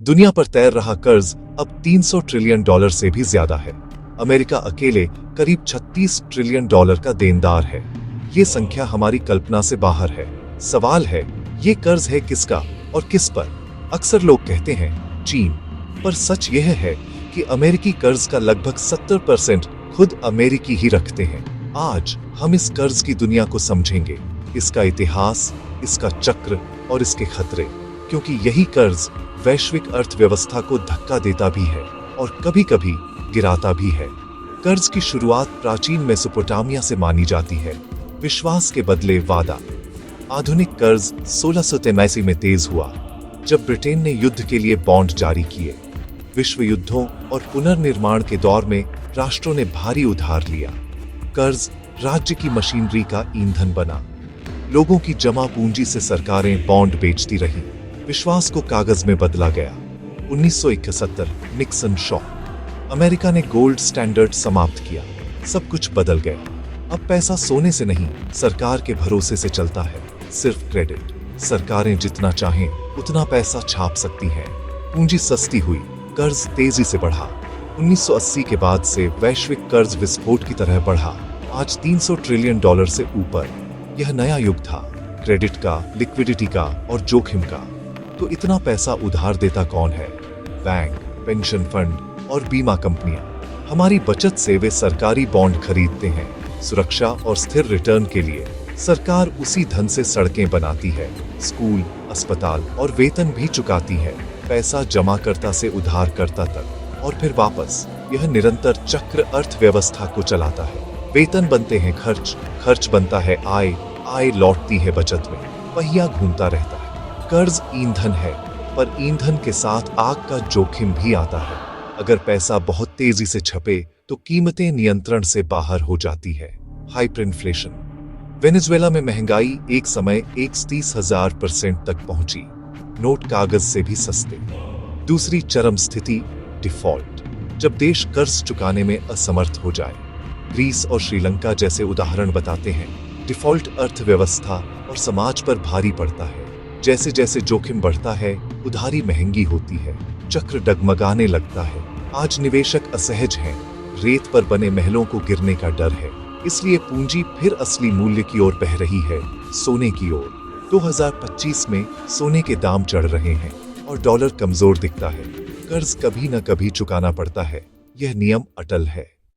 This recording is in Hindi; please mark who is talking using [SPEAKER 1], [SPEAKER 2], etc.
[SPEAKER 1] दुनिया पर तैर रहा कर्ज अब 300 ट्रिलियन डॉलर से भी ज्यादा है। अमेरिका अकेले करीब 36 ट्रिलियन डॉलर का देनदार है। ये संख्या हमारी कल्पना से बाहर है। सवाल है, ये कर्ज है किसका और किस पर? अक्सर लोग कहते हैं चीन, पर सच यह है कि अमेरिकी कर्ज का लगभग 70% खुद अमेरिकी ही रखते हैं। आज हम इस कर्ज की दुनिया को समझेंगे, इसका इतिहास, इसका चक्र और इसके खतरे, क्योंकि यही कर्ज वैश्विक अर्थव्यवस्था को धक्का देता भी है और कभी-कभी गिराता भी है। कर्ज की शुरुआत प्राचीन मेसोपोटामिया से मानी जाती है। विश्वास के बदले वादा। आधुनिक कर्ज 1683 में तेज हुआ, जब ब्रिटेन ने युद्ध के लिए बॉन्ड जारी किए। विश्व युद्धों और पुनर्निर्माण के दौर में राष्ट्रों ने भारी उधार लिया। कर्ज राज्य की मशीनरी का ईंधन बना। लोगों की जमा पूंजी से सरकारें बॉन्ड बेचती रहीं। विश्वास को कागज में बदला गया। 1971 निक्सन शॉक। अमेरिका ने गोल्ड स्टैंडर्ड समाप्त किया। सब कुछ बदल गया। अब पैसा सोने से नहीं, सरकार के भरोसे से चलता है। सिर्फ क्रेडिट। सरकारें जितना चाहें उतना पैसा छाप सकती हैं। पूंजी सस्ती हुई, कर्ज तेजी से बढ़ा। 1980 के बाद से वैश्विक कर्ज विस्फोट की तरह बढ़ा। आज 300 ट्रिलियन डॉलर से ऊपर। यह नया युग था, क्रेडिट का, लिक्विडिटी का और जोखिम का। तो इतना पैसा उधार देता कौन है? बैंक, पेंशन फंड और बीमा कंपनियां। हमारी बचत से वे सरकारी बॉन्ड खरीदते हैं। सुरक्षा और स्थिर रिटर्न के लिए सरकार उसी धन से सड़कें बनाती है, स्कूल, अस्पताल और वेतन भी चुकाती है। पैसा जमाकर्ता से उधारकर्ता तक और फिर वापस। यह निरंतर चक्र अर्थव्यवस्था को चलाता है। वेतन बनते हैं खर्च, खर्च बनता है आय, आय लौटती है बचत में। पहिया घूमता रहता है। कर्ज ईंधन है, पर ईंधन के साथ आग का जोखिम भी आता है। अगर पैसा बहुत तेजी से छपे तो कीमतें नियंत्रण से बाहर हो जाती है। Hyper inflation. वेनेजुएला में महंगाई एक समय 130,000% तक पहुंची। नोट कागज से भी सस्ते। दूसरी चरम स्थिति डिफॉल्ट, जब देश कर्ज चुकाने में असमर्थ हो जाए। ग्रीस और श्रीलंका जैसे उदाहरण बताते हैं। डिफॉल्ट अर्थव्यवस्था और समाज पर भारी पड़ता है। जैसे जैसे जोखिम बढ़ता है, उधारी महंगी होती है, चक्र डगमगाने लगता है। आज निवेशक असहज हैं, रेत पर बने महलों को गिरने का डर है। इसलिए पूंजी फिर असली मूल्य की ओर बह रही है, सोने की ओर। 2025 में सोने के दाम चढ़ रहे हैं और डॉलर कमजोर दिखता है। कर्ज कभी न कभी चुकाना पड़ता है, यह नियम अटल है।